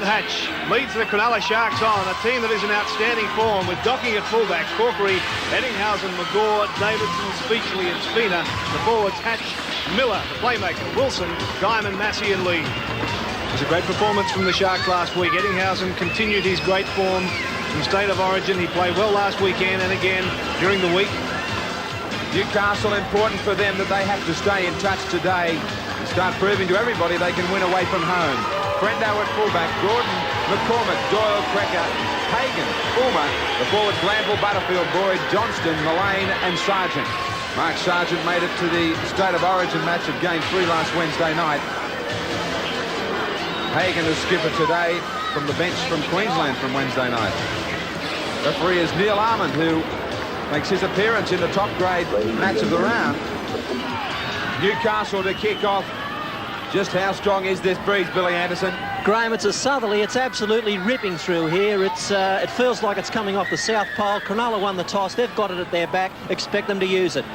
David Hatch leads the Cronulla Sharks on, a team that is in outstanding form with Docking at fullback, Corkery, Eddinghausen, McGaw, Davidson, Speechley and Spina. The forwards Hatch, Miller, the playmaker, Wilson, Diamond, Massey and Lee. It was a great performance from the Sharks last week. Eddinghausen continued his great form from State of Origin. He played well last weekend and again during the week. Newcastle, important for them that they have to stay in touch today and start proving to everybody they can win away from home. Frendo at fullback, Gordon, McCormick, Doyle, Cracker, Hagan, Ulmer, the forwards Glanville, Butterfield, Boyd, Johnston, Mullane and Sargent. Mark Sargent made it to the State of Origin match of Game 3 last Wednesday night. Hagan is skipper today from the bench from Queensland from Wednesday night. Referee is Neil Armand, who makes his appearance in the top grade match of the round. Newcastle to kick off. Just how strong is this breeze, Billy Anderson? Graham, it's a southerly. It's absolutely ripping through here. It feels like it's coming off the South Pole. Cronulla won the toss. They've got it at their back. Expect them to use it.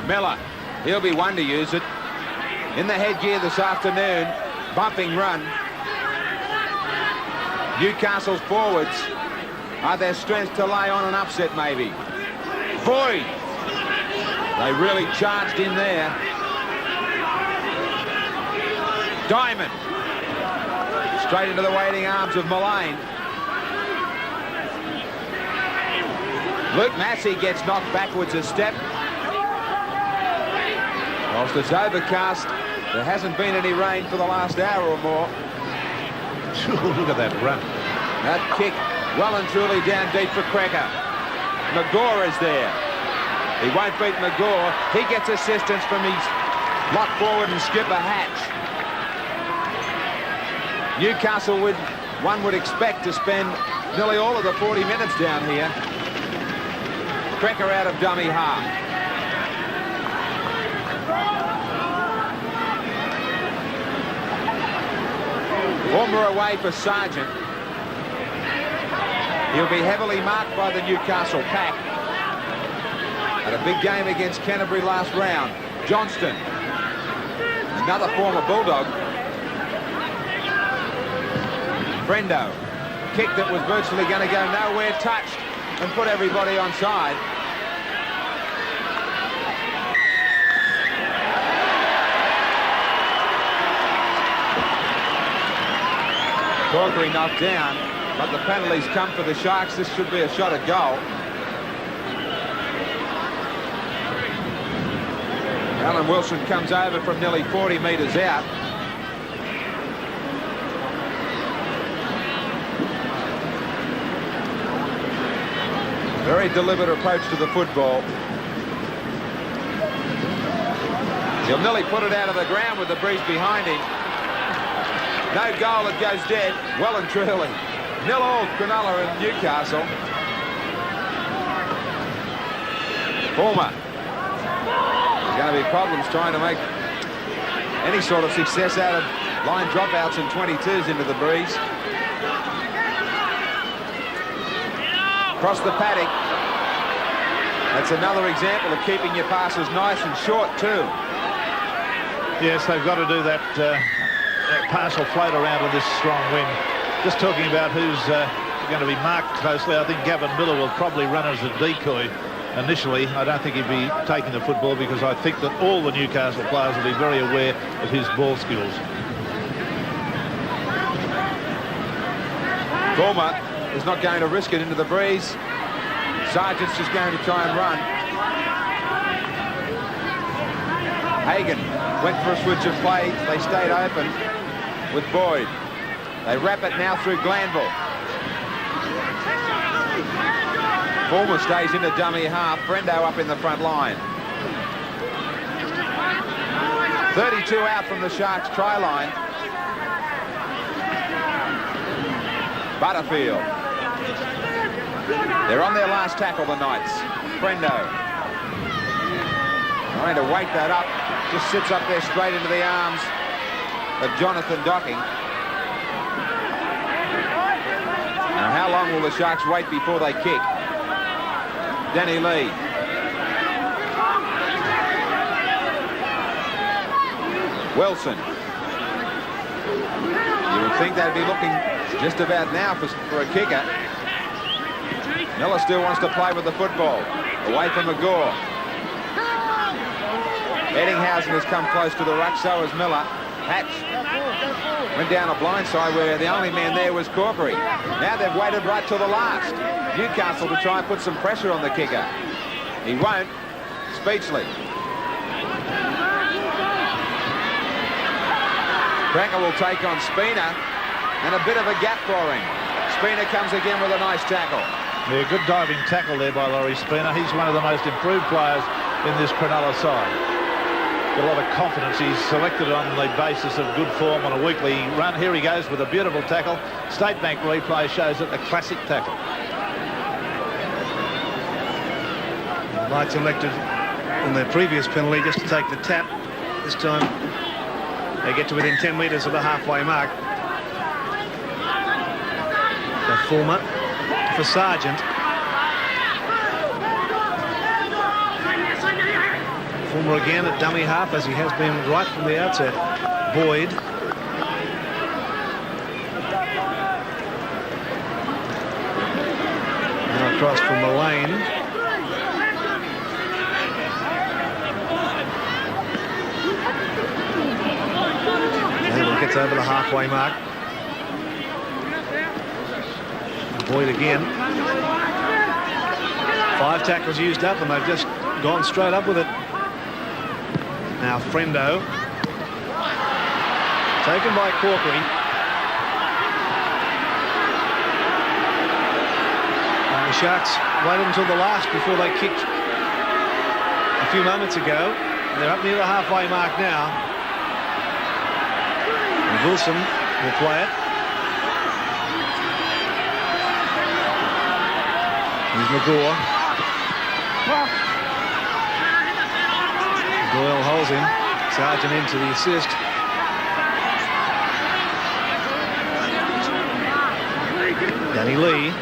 Miller, he'll be one to use it. In the headgear this afternoon, bumping run. Newcastle's forwards are their strength to lay on an upset, maybe. Boyd, they really charged in there. Diamond, straight into the waiting arms of Mullane. Luke Massey gets knocked backwards a step. Whilst it's overcast, there hasn't been any rain for the last hour or more. Look at that run. That kick well and truly down deep for Cracker. McGaw is there. He won't beat McGaw. He gets assistance from his lock forward and skipper Hatch. Newcastle one would expect to spend nearly all of the 40 minutes down here. Cracker out of dummy half. Ulmer away for Sargent. He'll be heavily marked by the Newcastle pack. Had a big game against Canterbury last round. Johnston, another former Bulldog. Frendo, kick that was virtually going to go nowhere, touched and put everybody on side. Corkery knocked down, but the penalties come for the Sharks. This should be a shot at goal. Alan Wilson comes over from nearly 40 metres out. Very deliberate approach to the football. He'll nearly put it out of the ground with the breeze behind him. No goal, it goes dead. Well and truly. 0-0 Cronulla and Newcastle. Ulmer. There's going to be problems trying to make any sort of success out of line dropouts and 22s into the breeze. Across the paddock. That's another example of keeping your passes nice and short too. Yes, they've got to do that. Pass will float around with this strong wind. Just talking about who's going to be marked closely, I think Gavin Miller will probably run as a decoy initially. I don't think he'd be taking the football because I think that all the Newcastle players will be very aware of his ball skills. Ulmer is not going to risk it into the breeze. Sargent's just going to try and run. Hagan went for a switch of play. They stayed open with Boyd. They wrap it now through Glanville. Ulmer stays in the dummy half. Frendo up in the front line. 32 out from the Sharks try line. Butterfield. They're on their last tackle, the Knights. Frendo. Trying to wake that up. Just sits up there straight into the arms of Jonathan Docking. Now, how long will the Sharks wait before they kick? Danny Lee. Wilson. You would think they'd be looking Just about now for a kicker. Miller still wants to play with the football. Away from McGaw. Eddinghausen has come close to the ruck, so has Miller. Hatch went down a blind side where the only man there was Corkery. Now they've waited right till the last. Newcastle to try and put some pressure on the kicker. He won't. Speechley. Cracker will take on Spina, and a bit of a gap for him. Spina comes again with a nice tackle. Yeah, good diving tackle there by Laurie Spina. He's one of the most improved players in this Cronulla side. Got a lot of confidence. He's selected on the basis of good form on a weekly run. Here he goes with a beautiful tackle. State Bank replay shows it a classic tackle. Knights elected on their previous penalty just to take the tap. This time they get to within 10 metres of the halfway mark. The former for Sargent. Former again at dummy half, as he has been right from the outset. Boyd. Now across from Mullane. And gets over the halfway mark. Boyd again. 5 tackles used up, and they've just gone straight up with it. Now Frendo. Taken by Corkery. And the Sharks waited until the last before they kicked a few moments ago. They're up near the halfway mark now. And Wilson will play it. Here's McGaw. Doyle holds him. Sargent into the assist. Danny Lee.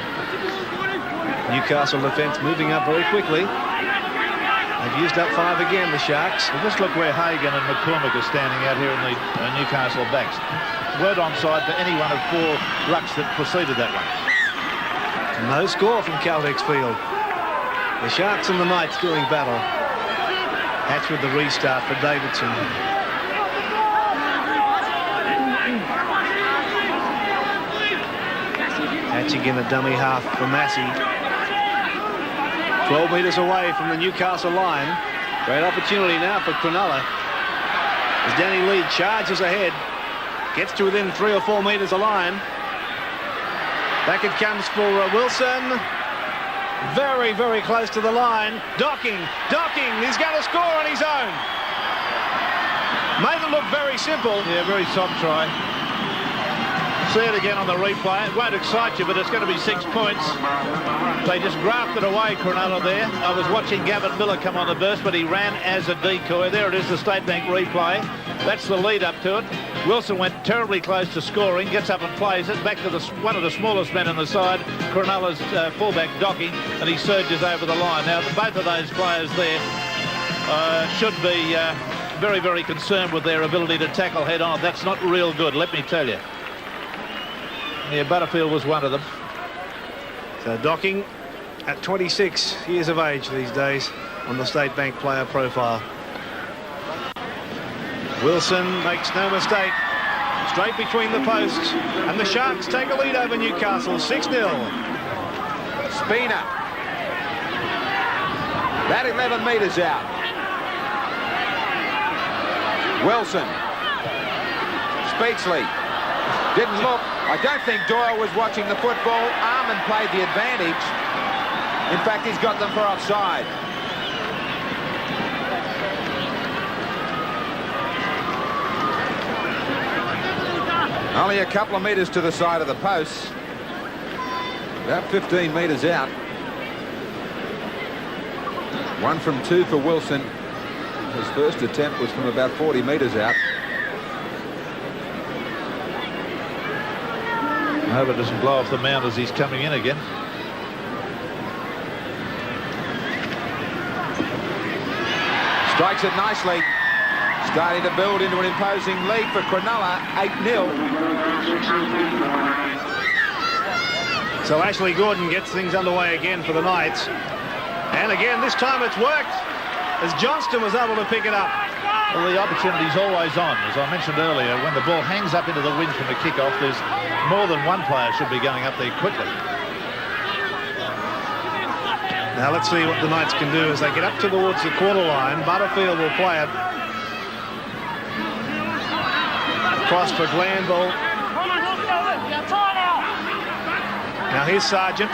Newcastle defence moving up very quickly. They've used up 5 again, the Sharks. Well, just look where Hagan and McCormick are standing out here in the Newcastle backs. Word onside for any one of 4 rucks that preceded that one. No score from Caltex Field. The Sharks and the Knights doing battle. Hatch with the restart for Davidson. Hatch again a dummy half for Massey. 12 metres away from the Newcastle line. Great opportunity now for Cronulla. As Danny Lee charges ahead. Gets to within 3 or 4 metres of line. Back it comes for Wilson. Very, very close to the line. Docking. He's going to score on his own. Made it look very simple. Yeah, very soft try. See it again on the replay. It won't excite you, but it's going to be 6 points. They just grafted away Cronulla there. I was watching Gavin Miller come on the burst, but he ran as a decoy. There it is, the State Bank replay. That's the lead up to it. Wilson went terribly close to scoring, gets up and plays it back to one of the smallest men on the side, Cronulla's fullback Docking, and he surges over the line. Now, both of those players there should be very, very concerned with their ability to tackle head on. That's not real good, let me tell you. Yeah, Butterfield was one of them. So Docking at 26 years of age these days on the State Bank player profile. Wilson makes no mistake. Straight between the posts. And the Sharks take a lead over Newcastle, 6-0. Spina. About 11 metres out. Wilson. Speechley. Didn't look. I don't think Doyle was watching the football. Armand played the advantage. In fact, he's got them for offside. Only a couple of metres to the side of the posts. About 15 metres out. 1 from 2 for Wilson. His first attempt was from about 40 metres out. I hope it doesn't blow off the mound as he's coming in again. Strikes it nicely. Starting to build into an imposing lead for Cronulla, 8-0. So Ashley Gordon gets things underway again for the Knights. And again, this time it's worked, as Johnston was able to pick it up. Well, the opportunity's always on. As I mentioned earlier, when the ball hangs up into the wind from the kick-off, there's more than one player should be going up there quickly. Now let's see what the Knights can do as they get up towards the quarter line. Butterfield will play it. Cross for Glanville. Now here's Sargent.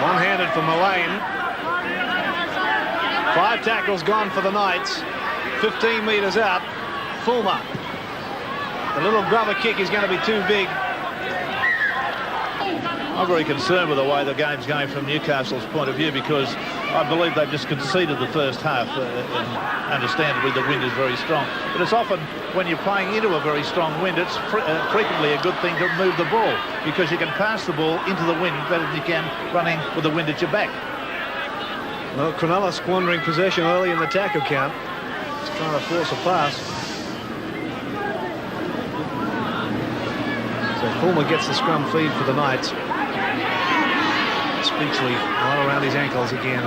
One-handed for Mullane. 5 tackles gone for the Knights. 15 metres out. Fulmer. The little grubber kick is going to be too big. I'm very concerned with the way the game's going from Newcastle's point of view, because I believe they've just conceded the first half. And understandably, the wind is very strong. But it's often, when you're playing into a very strong wind, it's frequently a good thing to move the ball, because you can pass the ball into the wind better than you can running with the wind at your back. Well, Cronulla squandering possession early in the tackle count. Just trying to force a pass. So Fulmer gets the scrum feed for the Knights. Speechley right around his ankles again.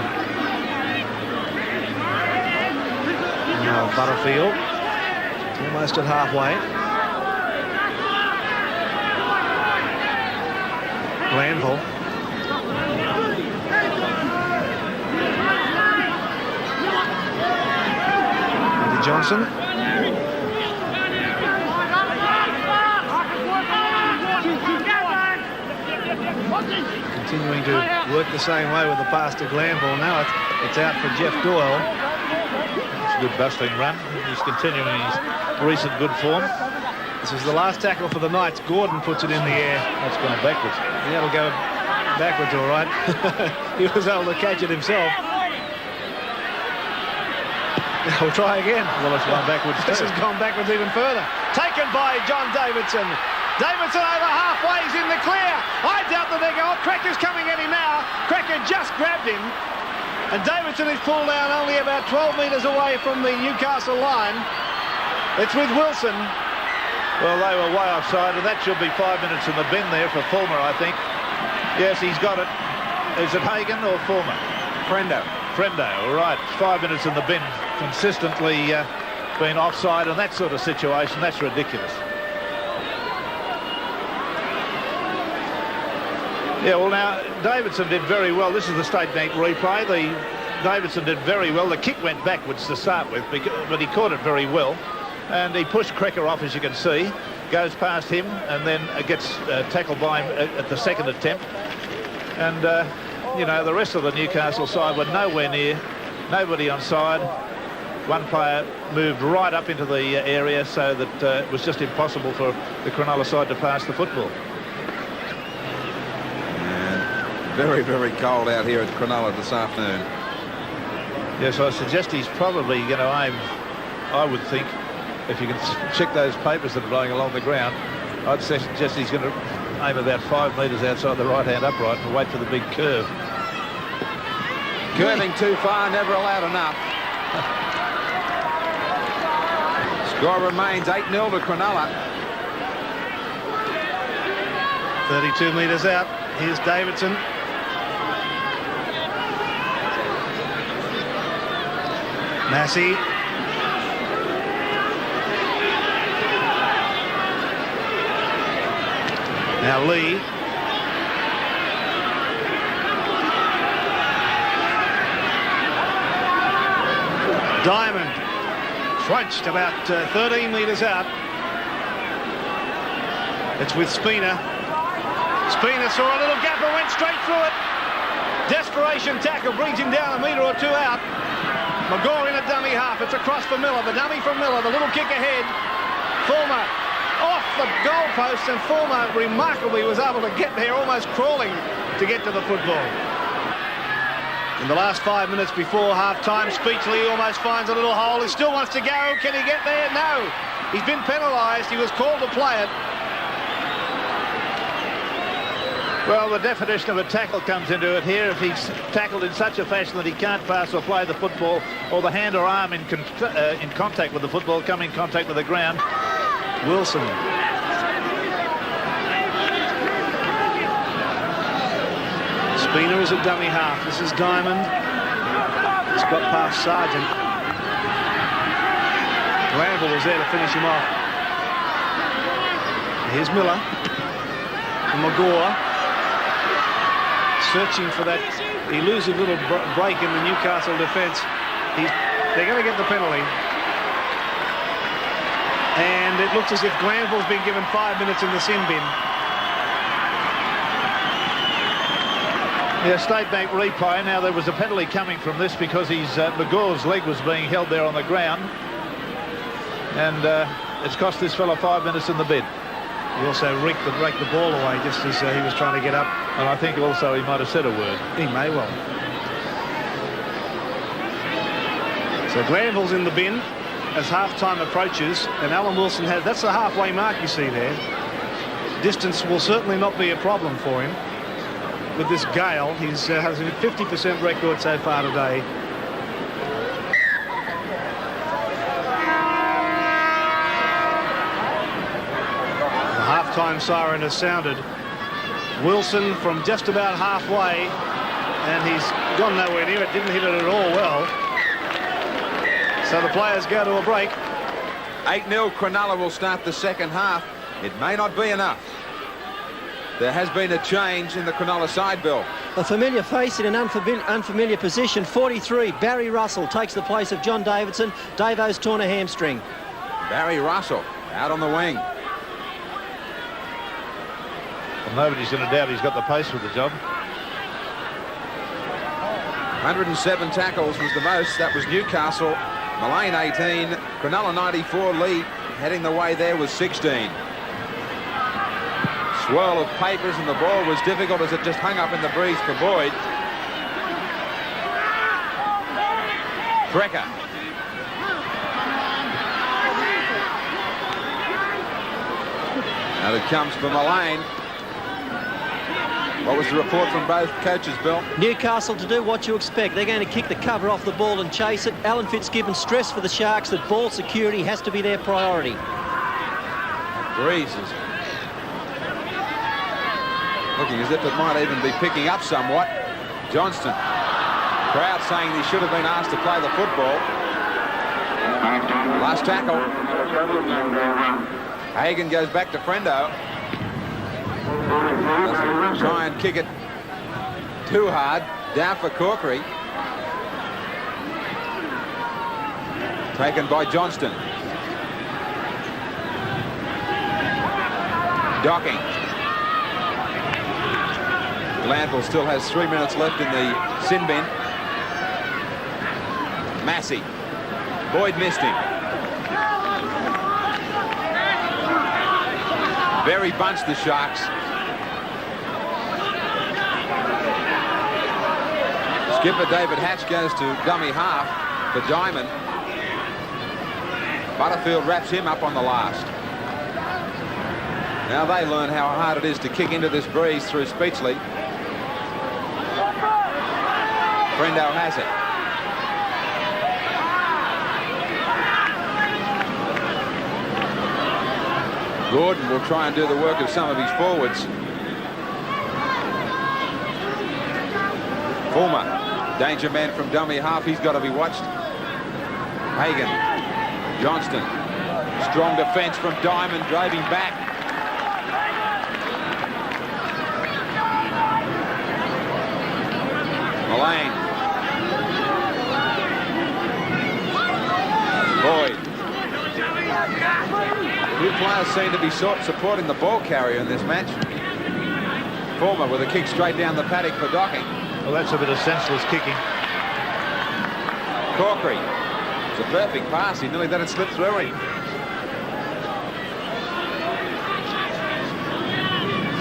Now Butterfield, almost at halfway. Glanville. Andy Johnson. Continuing to work the same way with the pass to Glanville. Now it's out for Jeff Doyle. It's a good bustling run. He's continuing his recent good form. This is the last tackle for the Knights. Gordon puts it in the air. That's gone backwards. Yeah, it'll go backwards all right. He was able to catch it himself. We'll try again. Well, it's gone backwards too. This has gone backwards even further. Taken by John Davidson. Davidson over halfway, he's in the clear. I doubt that they go. Oh, Cracker's coming at him now. Cracker just grabbed him. And Davidson is pulled down only about 12 metres away from the Newcastle line. It's with Wilson. Well, they were way offside, and that should be 5 minutes in the bin there for Fulmer, I think. Yes, he's got it. Is it Hagan or Fulmer? Frendo. All right. 5 minutes in the bin. Consistently being offside in that sort of situation. That's ridiculous. Yeah, well, now, Davidson did very well. This is the state bank replay. Davidson did very well. The kick went backwards to start with, but he caught it very well. And he pushed Cracker off, as you can see. Goes past him and then gets tackled by him at the second attempt. And, you know, the rest of the Newcastle side were nowhere near. Nobody on side. One player moved right up into the area so that it was just impossible for the Cronulla side to pass the football. Very, very cold out here at Cronulla this afternoon. Yes, I suggest he's probably going to aim, I would think, if you can check those papers that are blowing along the ground, I'd suggest he's going to aim about 5 metres outside the right-hand upright and wait for the big curve. Curving too far, never allowed enough. Score remains 8-0 to Cronulla. 32 metres out. Here's Davidson. Massey. Now Lee. Diamond. Crunched about 13 metres out. It's with Spina. Spina saw a little gap and went straight through it. Desperation tackle brings him down a metre or two out. McGaw in a dummy half. It's across for Miller. The dummy from Miller. The little kick ahead. Fulmer off the goalpost, and Fulmer remarkably was able to get there, almost crawling to get to the football. In the last 5 minutes before half-time, Speechley almost finds a little hole. He still wants to go. Can he get there? No. He's been penalised. He was called to play it. Well, the definition of a tackle comes into it here. If he's tackled in such a fashion that he can't pass or play the football, or the hand or arm in contact with the football, come in contact with the ground. Wilson. Spina is a dummy half. This is Diamond. It's got past Sargent. Glanville was there to finish him off. Here's Miller. And Magore. Searching for that elusive little break in the Newcastle defence. They're going to get the penalty. And it looks as if Glanville's been given 5 minutes in the sin bin. Yeah, State Bank replay. Now there was a penalty coming from this because Magore's leg was being held there on the ground. And it's cost this fellow 5 minutes in the bin. He also raked the ball away just as he was trying to get up. And I think also he might have said a word. He may well. So Glanville's in the bin as half-time approaches, and Alan Wilson has, that's the halfway mark you see there. Distance will certainly not be a problem for him. With this gale, he has a 50% record so far today. The half-time siren has sounded. Wilson from just about halfway, and he's gone nowhere near it, didn't hit it at all well. So the players go to a break. 8-0, Cronulla will start the second half. It may not be enough. There has been a change in the Cronulla side, Bill. A familiar face in an unfamiliar position. 43, Barry Russell takes the place of John Davidson. Davo's torn a hamstring. Barry Russell out on the wing. Well, nobody's going to doubt he's got the pace for the job. 107 tackles was the most. That was Newcastle. Mullane 18. Cronulla 94. Lee heading the way there was 16. Swirl of papers and the ball was difficult as it just hung up in the breeze for Boyd. Brecker. Out it comes for Mullane. What was the report from both coaches, Bill? Newcastle to do what you expect. They're going to kick the cover off the ball and chase it. Alan Fitzgibbon stressed for the Sharks that ball security has to be their priority. Breeze is looking as if it might even be picking up somewhat. Johnston. Crowd saying he should have been asked to play the football. Last tackle. Hagan goes back to Frendo. Doesn't try and kick it too hard. Down for Corkery. Taken by Johnston. Docking. Glanville still has 3 minutes left in the sin bin. Massey. Boyd missed him. Very bunched, the Sharks. Skipper David Hatch goes to dummy half for Diamond. Butterfield wraps him up on the last. Now they learn how hard it is to kick into this breeze through Speechley. Frendo has it. Gordon will try and do the work of some of his forwards. Fulmer, danger man from dummy half. He's got to be watched. Hagan, Johnston, strong defence from Diamond, driving back. Mullane. Boyd. Two players seem to be supporting the ball carrier in this match. Fulmer with a kick straight down the paddock for Docking. Well, that's a bit of senseless kicking. Corkery. It's a perfect pass. He nearly let it slip through him.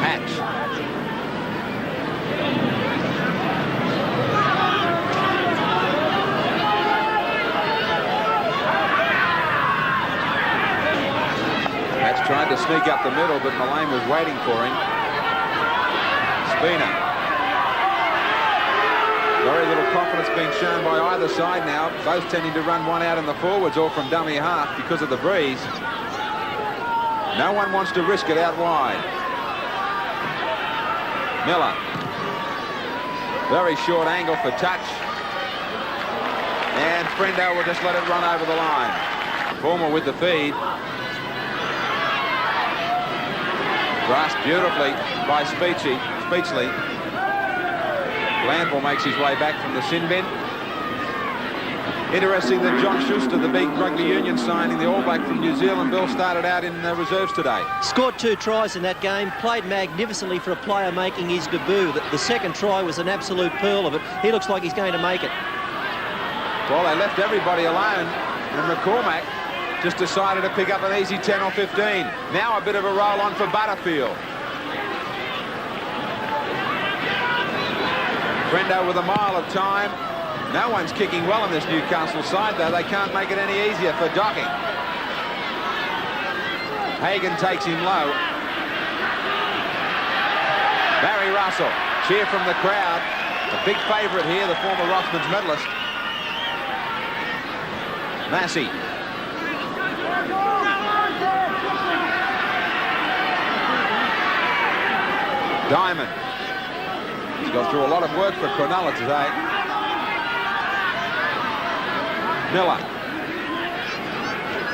Hatch. Hatch tried to sneak up the middle, but Mullane was waiting for him. Spina. Very little confidence being shown by either side now. Both tending to run one out in the forwards or from dummy half because of the breeze. No one wants to risk it out wide. Miller. Very short angle for touch. And Frendo will just let it run over the line. Former with the feed. Grasped beautifully by Speechley. Glanville makes his way back from the sin bin. Interesting that John Schuster, the big rugby union signing, the All Black from New Zealand, Bill, started out in reserves today. Scored 2 tries in that game, played magnificently for a player making his debut. The second try was an absolute pearl of it. He looks like he's going to make it. Well, they left everybody alone, and McCormack just decided to pick up an easy 10 or 15. Now a bit of a roll on for Butterfield. Frendo with a mile of time. No one's kicking well on this Newcastle side, though. They can't make it any easier for Docking. Hagan takes him low. Barry Russell, cheer from the crowd. A big favourite here, the former Rothmans medalist. Massey. Diamond. He's got through a lot of work for Cronulla today. Miller.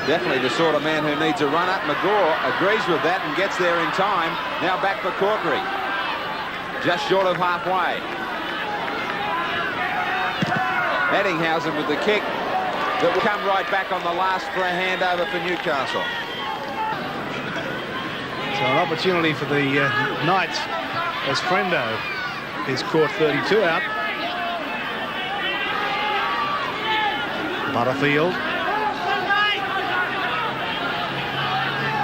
Definitely the sort of man who needs a run-up. McGaw agrees with that and gets there in time. Now back for Corkery. Just short of halfway. Eddinghausen with the kick that will come right back on the last for a handover for Newcastle. So an opportunity for the Knights as Frendo is caught 32 out. Butterfield.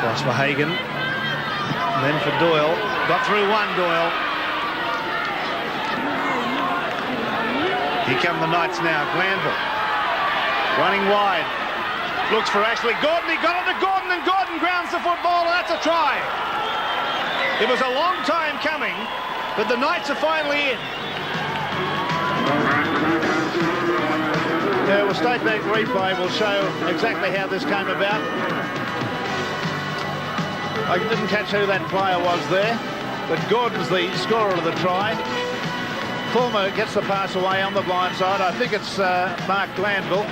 Cross for Hagan. And then for Doyle. Got through one, Doyle. Here come the Knights now. Glanville. Running wide. Looks for Ashley Gordon. He got it to Gordon, and Gordon grounds the football, and that's a try. It was a long time coming, but the Knights are finally in. Well, State Bank replay will show exactly how this came about. I didn't catch who that player was there, but Gordon's the scorer of the try. Fulmer gets the pass away on the blind side. I think it's Mark Glanville.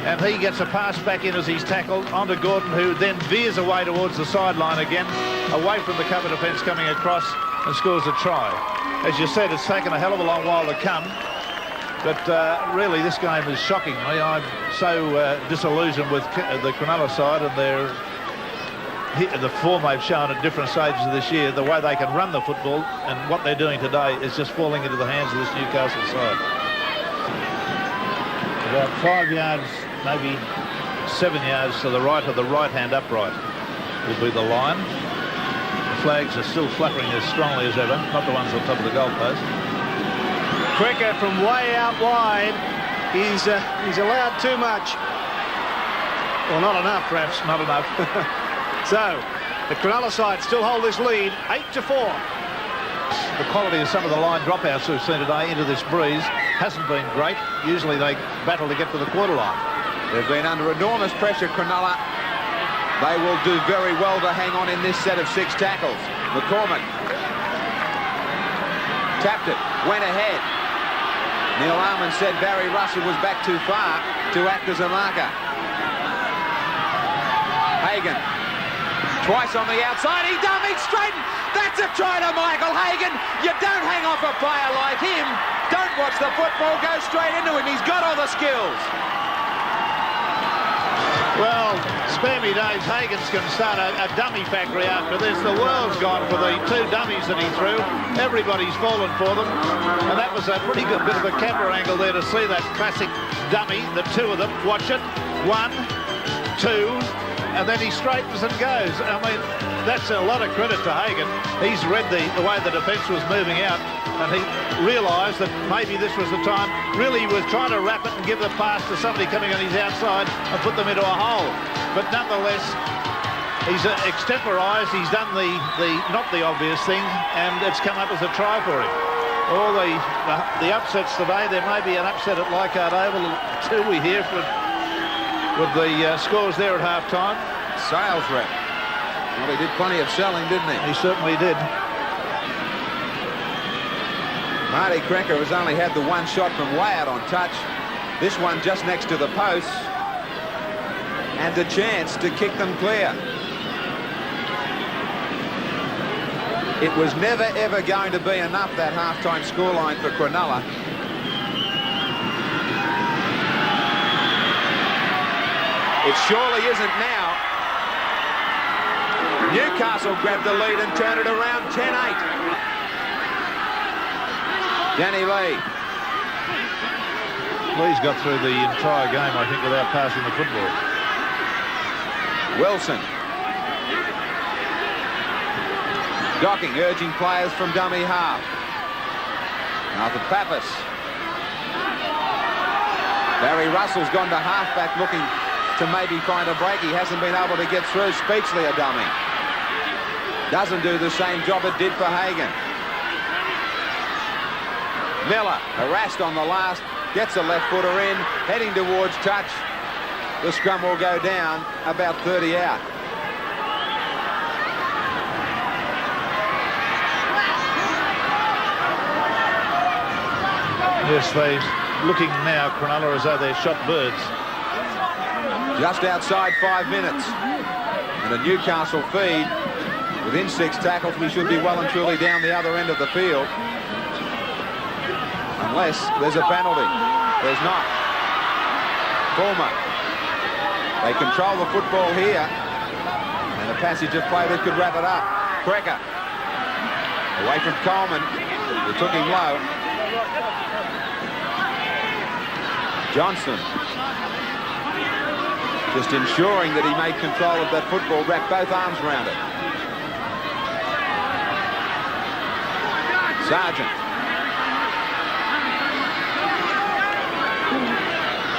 And he gets a pass back in as he's tackled onto Gordon, who then veers away towards the sideline again, away from the cover defence coming across, and scores a try. As you said, it's taken a hell of a long while to come. But really, this game is shocking. I'm so disillusioned with the Cronulla side and the form they've shown at different stages of this year. The way they can run the football and what they're doing today is just falling into the hands of this Newcastle side. About 5 yards, maybe 7 yards to the right of the right-hand upright will be the line. The flags are still fluttering as strongly as ever, not the ones on top of the goalpost. Quicker from way out wide. He's allowed too much. Well, not enough, perhaps. Not enough. So, the Cronulla side still hold this lead, 8-4. The quality of some of the line dropouts we've seen today into this breeze hasn't been great. Usually they battle to get to the quarter line. They've been under enormous pressure, Cronulla. They will do very well to hang on in this set of 6 tackles. McCormack tapped it, went ahead. Neil Armand said Barry Russell was back too far to act as a marker. Hagan, twice on the outside, he dummies straight. That's a try to Michael Hagan. You don't hang off a player like him. Don't watch the football, go straight into him. He's got all the skills. Well, spare me days, Hagan's going to start a dummy factory after this. The world's gone for the 2 dummies that he threw. Everybody's fallen for them. And that was a pretty good bit of a camera angle there to see that classic dummy, the 2 of them. Watch it. 1, 2, and then he straightens and goes. I mean, that's a lot of credit to Hagan. He's read the way the defence was moving out, and he realised that maybe this was the time. Really, he was trying to wrap it and give the pass to somebody coming on his outside and put them into a hole. But nonetheless, he's extemporised. He's done the not the obvious thing, and it's come up as a try for him. All the upsets today. There may be an upset at Leichhardt Oval too, we hear, with the scores there at half-time. Sales rep. Well, he did plenty of selling, didn't he? He certainly did. Marty Krecker has only had the one shot from way out on touch. This one just next to the post. And a chance to kick them clear. It was never, ever going to be enough, that half-time scoreline for Cronulla. It surely isn't now. Newcastle grabbed the lead and turned it around 10-8. Danny Lee. Lee's got through the entire game, I think, without passing the football. Wilson. Docking, urging players from dummy half. Arthur Pappas. Barry Russell's gone to halfback looking to maybe find a break. He hasn't been able to get through. Speechley a dummy. Doesn't do the same job it did for Hagan. Miller harassed on the last. Gets a left footer in. Heading towards touch. The scrum will go down about 30 out. Yes, they're looking now, Cronulla, as though they're shot birds. Just outside 5 minutes. And a Newcastle feed. Within 6 tackles, we should be well and truly down the other end of the field. Unless there's a penalty. There's not. Fulmer. They control the football here. And a passage of play that could wrap it up. Krecker. Away from Coleman. They took him low. Johnson. Just ensuring that he made control of that football, wrapped both arms around it. Sargent.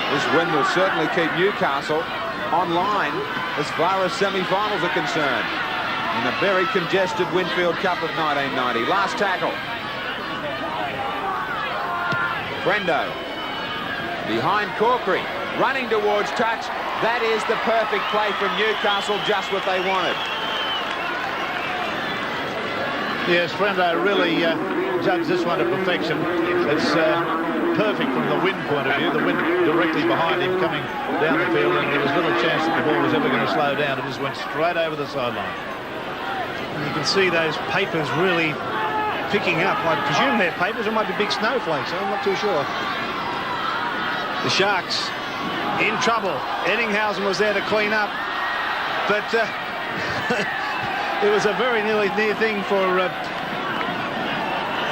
This win will certainly keep Newcastle online as far as semi-finals are concerned in a very congested Winfield Cup of 1990. Last tackle. Frendo. Behind Corkery. Running towards touch. That is the perfect play from Newcastle, just what they wanted. Yes, Frendo really judged this one to perfection. It's perfect from the wind point of view. The wind directly behind him coming down the field, and there was little chance that the ball was ever going to slow down. It just went straight over the sideline. And you can see those papers really picking up. I presume they're papers, or might be big snowflakes. I'm not too sure. The Sharks in trouble. Eddinghausen was there to clean up, but it was a very near thing for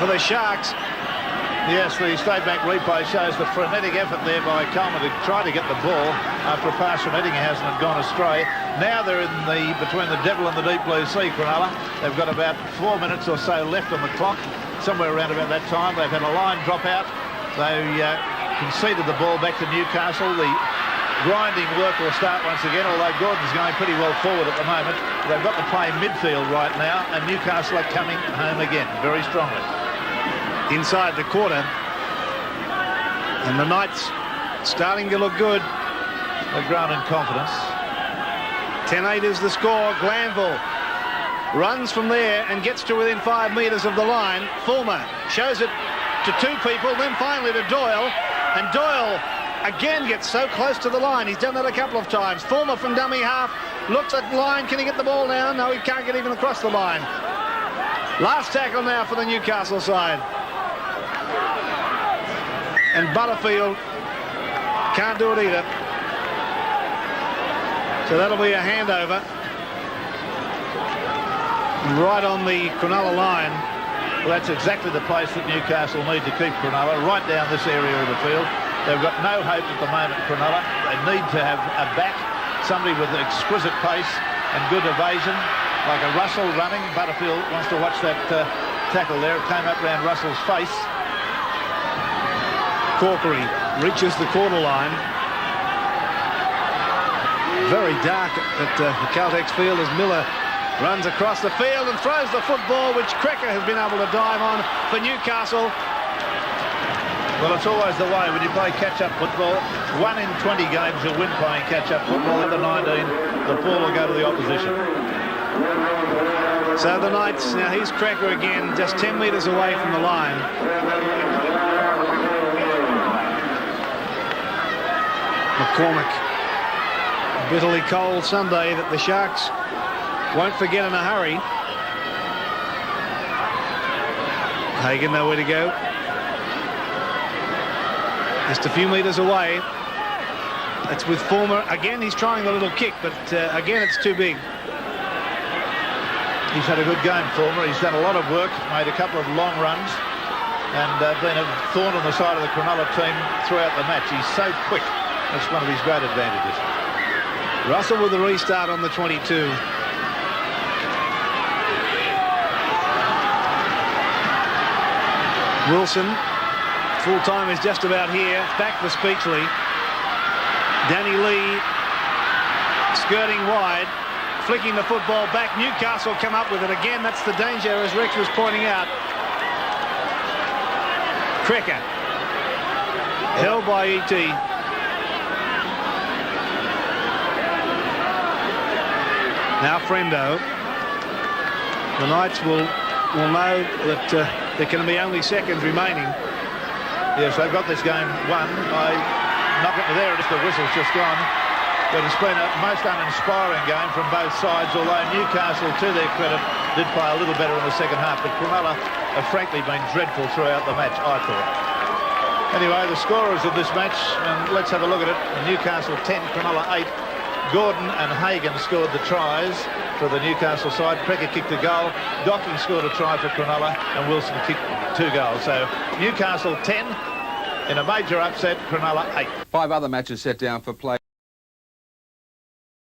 the Sharks. Yes, the straight back replay shows the frenetic effort there by Coleman to try to get the ball after a pass from Eddinghausen had gone astray. Now they're in between the devil and the deep blue sea, Cronulla. They've got about 4 minutes or so left on the clock, somewhere around about that time. They've had a line drop out. They conceded the ball back to Newcastle. The grinding work will start once again, although Gordon's going pretty well forward at the moment. They've got to play midfield right now, and Newcastle are coming home again very strongly. Inside the quarter, and the Knights starting to look good. They've grown in confidence. 10-8 is the score. Glanville runs from there and gets to within 5 metres of the line. Fulmer shows it to 2 people, then finally to Doyle, and Doyle again gets so close to the line. He's done that a couple of times. Fulmer from dummy half looks at line. Can he get the ball now? No, he can't get even across the line. Last tackle now for the Newcastle side. And Butterfield can't do it either. So that'll be a handover. Right on the Cronulla line. Well, that's exactly the place that Newcastle need to keep Cronulla, right down this area of the field. They've got no hope at the moment, Cronulla. They need to have a back, somebody with exquisite pace and good evasion, like a Russell running. Butterfield wants to watch that tackle there. It came up round Russell's face. Corkery reaches the quarter line. Very dark at the Caltex field as Miller runs across the field and throws the football, which Krecker has been able to dive on for Newcastle. Well, it's always the way when you play catch-up football. 1 in 20 games you'll win playing catch-up football. At the 19, the ball will go to the opposition. So the Knights, now here's Cracker again, just 10 metres away from the line. McCormick. A bitterly cold Sunday that the Sharks won't forget in a hurry. Hagan nowhere to go. Just a few metres away. It's with Former. Again, he's trying the little kick, but again, it's too big. He's had a good game, Former. He's done a lot of work, made a couple of long runs, and been a thorn on the side of the Cronulla team throughout the match. He's so quick. That's one of his great advantages. Russell with the restart on the 22. Wilson, full time is just about here. Back for Speechley. Danny Lee skirting wide, flicking the football back. Newcastle come up with it again. That's the danger, as Rex was pointing out. Cracker held by E.T. Now Frendo. The Knights will know that there can be only seconds remaining. Yes, they've got this game won. Knock it there, just the whistle's just gone. But it's been a most uninspiring game from both sides, although Newcastle, to their credit, did play a little better in the second half. But Cronulla have frankly been dreadful throughout the match, I thought. Anyway, the scorers of this match, and let's have a look at it. Newcastle 10, Cronulla 8. Gordon and Hagan scored the tries for the Newcastle side. Precker kicked a goal. Docking scored a try for Cronulla, and Wilson kicked 2 goals. So Newcastle 10 in a major upset, Cronulla 8. 5 other matches set down for play.